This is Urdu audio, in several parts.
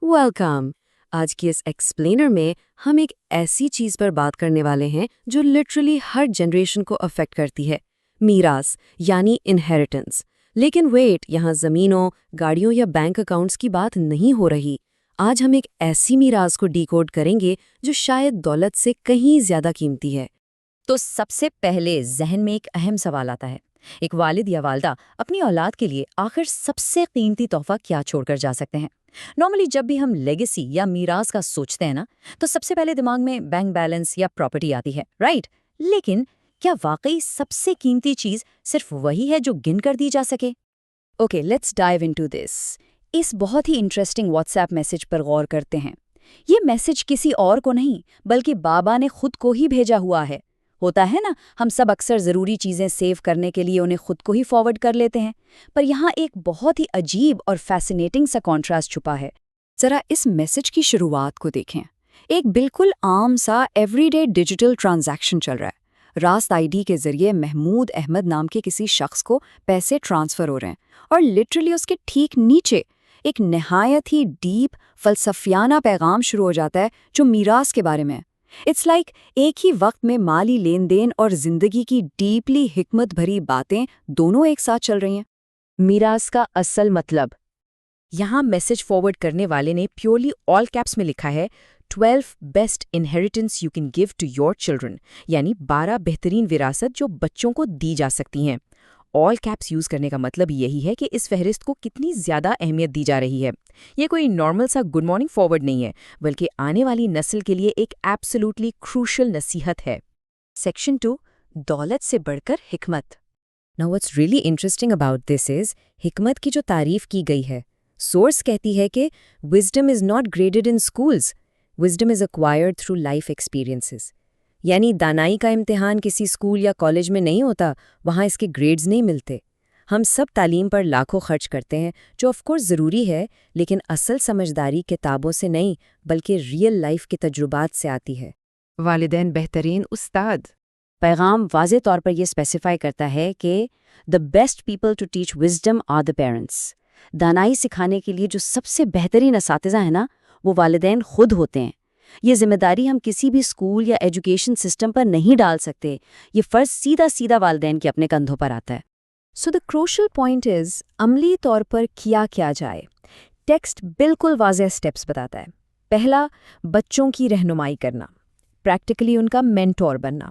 ویلکم۔ آج کی اس ایکسپلینر میں ہم ایک ایسی چیز پر بات کرنے والے ہیں جو لٹرلی ہر جنریشن کو افیکٹ کرتی ہے، میراث یعنی انہیریٹنس۔ لیکن ویٹ، یہاں زمینوں، گاڑیوں یا بینک اکاؤنٹس کی بات نہیں ہو رہی۔ آج ہم ایک ایسی میراث کو ڈیکوڈ کریں گے جو شاید دولت سے کہیں زیادہ قیمتی ہے۔ تو سب سے پہلے ذہن میں ایک اہم سوال آتا ہے، ایک والد یا والدہ اپنی اولاد کے لیے آخر سب سے قیمتی تحفہ کیا چھوڑ کر جا سکتے ہیں؟ نارملی جب بھی ہم لیگیسی یا میراث کا سوچتے ہیں نا، تو سب سے پہلے دماغ میں بینک بیلنس یا پراپرٹی آتی ہے، رائٹ؟ لیکن کیا واقعی سب سے قیمتی چیز صرف وہی ہے جو گن کر دی جا سکے؟ Okay, let's dive into this. اس بہت ہی انٹرسٹنگ واٹس ایپ میسج پر غور کرتے ہیں۔ یہ میسج کسی اور کو نہیں بلکہ بابا نے خود کو ہی بھیجا ہوا ہے۔ ہوتا ہے نا، ہم سب اکثر ضروری چیزیں سیو کرنے کے لیے انہیں خود کو ہی فارورڈ کر لیتے ہیں، پر یہاں ایک بہت ہی عجیب اور فیسینیٹنگ سا کانٹراسٹ چھپا ہے۔ ذرا اس میسج کی شروعات کو دیکھیں۔ ایک بالکل عام سا ایوری ڈے ڈیجیٹل ٹرانزیکشن چل رہا ہے۔ راست آئی ڈی کے ذریعے محمود احمد نام کے کسی شخص کو پیسے ٹرانسفر ہو رہے ہیں، اور لٹرلی اس کے ٹھیک نیچے ایک نہایت ہی ڈیپ فلسفیانہ پیغام شروع ہو جاتا ہے جو میراث کے بارے میں ہے۔ اٹس لائک ایک ہی وقت میں مالی لین دین اور زندگی کی ڈیپلی حکمت بھری باتیں دونوں ایک ساتھ چل رہی ہیں۔ میراث کا اصل مطلب یہاں میسج فارورڈ کرنے والے نے پیورلی آل کیپس میں لکھا ہے 12 best inheritance you can give to your children, یعنی 12 بہترین وراثت جو بچوں کو دی جا سکتی ہیں۔ آل کیپس یوز کرنے کا مطلب یہی ہے کہ اس فہرست کو کتنی زیادہ اہمیت دی جا رہی ہے۔ یہ کوئی نارمل سا گڈ مارننگ فارورڈ نہیں ہے، بلکہ آنے والی نسل کے لیے ایک ایبسولوٹلی کروشل نصیحت ہے۔ سیکشن 2، دولت سے بڑھ کر حکمت۔ Now what's really interesting about this is حکمت کی جو تعریف کی گئی ہے۔ سورس کہتی ہے کہ wisdom is not graded in schools. Wisdom is acquired through life experiences. یعنی دانائی کا امتحان کسی اسکول یا کالج میں نہیں ہوتا، وہاں اس کے گریڈز نہیں ملتے۔ ہم سب تعلیم پر لاکھوں خرچ کرتے ہیں، جو آف کورس ضروری ہے، لیکن اصل سمجھداری کتابوں سے نہیں بلکہ ریئل لائف کے تجربات سے آتی ہے۔ والدین بہترین استاد۔ پیغام واضح طور پر یہ اسپیسیفائی کرتا ہے کہ the best people to teach wisdom are the parents۔ دانائی سکھانے کے لیے جو سب سے بہترین اساتذہ ہیں نا، وہ والدین خود ہوتے ہیں۔ یہ ذمہ داری ہم کسی بھی اسکول یا ایجوکیشن سسٹم پر نہیں ڈال سکتے، یہ فرض سیدھا والدین کے اپنے کندھوں پر آتا ہے۔ سو دا کروشل پوائنٹ از، عملی طور پر کیا جائے۔ ٹیکسٹ بالکل واضح سٹیپس بتاتا ہے۔ پہلا، بچوں کی رہنمائی کرنا، پریکٹیکلی ان کا مینٹور بننا،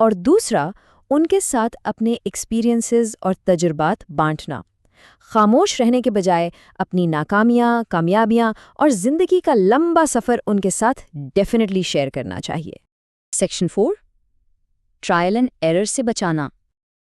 اور دوسرا، ان کے ساتھ اپنے ایکسپیرینسز اور تجربات بانٹنا۔ خاموش رہنے کے بجائے اپنی ناکامیاں، کامیابیاں اور زندگی کا لمبا سفر ان کے ساتھ ڈیفینیٹلی شیئر کرنا چاہیے۔ سیکشن 4، ٹرائل اینڈ ایرر سے بچانا۔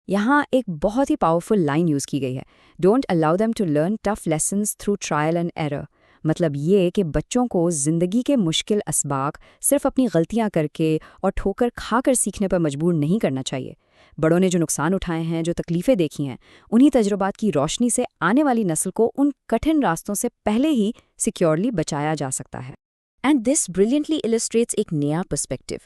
یہاں ایک بہت ہی پاورفل لائن یوز کی گئی ہے، don't allow them to learn tough lessons through trial and error. مطلب یہ کہ بچوں کو زندگی کے مشکل اسباق صرف اپنی غلطیاں کر کے اور ٹھوکر کھا کر سیکھنے پر مجبور نہیں کرنا چاہیے۔ بڑوں نے جو نقصان اٹھائے ہیں، جو تکلیفیں دیکھی ہیں، انہی تجربات کی روشنی سے آنے والی نسل کو ان کٹھن راستوں سے پہلے ہی سیکیورلی بچایا جا سکتا ہے۔ اینڈ دس بریلینٹلی illustrates ایک نیا پرسپیکٹو۔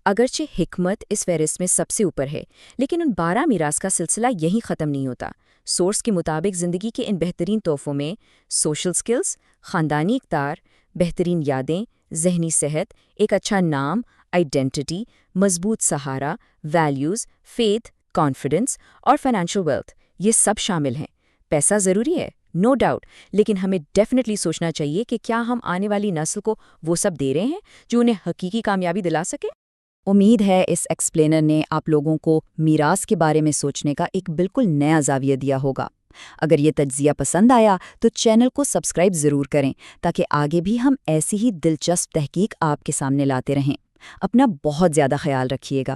اگرچہ حکمت اس فہرست میں سب سے اوپر ہے، لیکن ان 12 میراث کا سلسلہ یہیں ختم نہیں ہوتا۔ سورس کے مطابق زندگی کے ان بہترین تحفوں میں سوشل سکلز، خاندانی اقدار، بہترین یادیں، ذہنی صحت، ایک اچھا نام، آئیڈینٹی، مضبوط سہارا، ویلیوز، فیتھ، کانفیڈنس اور فائنینشیل ویلتھ، یہ سب شامل ہیں۔ پیسہ ضروری ہے، نو ڈاؤٹ، لیکن ہمیں ڈیفینیٹلی سوچنا چاہیے کہ کیا ہم آنے والی نسل کو وہ سب دے رہے ہیں جو انہیں حقیقی کامیابی دلا سکے۔ امید ہے اس ایکسپلینر نے آپ لوگوں کو میراث کے بارے میں سوچنے کا ایک بالکل نیا زاویہ دیا ہوگا۔ اگر یہ تجزیہ پسند آیا تو چینل کو سبسکرائب ضرور کریں تاکہ آگے بھی ہم ایسی ہی دلچسپ تحقیق آپ کے سامنے لاتے رہیں۔ اپنا بہت زیادہ خیال رکھیے گا۔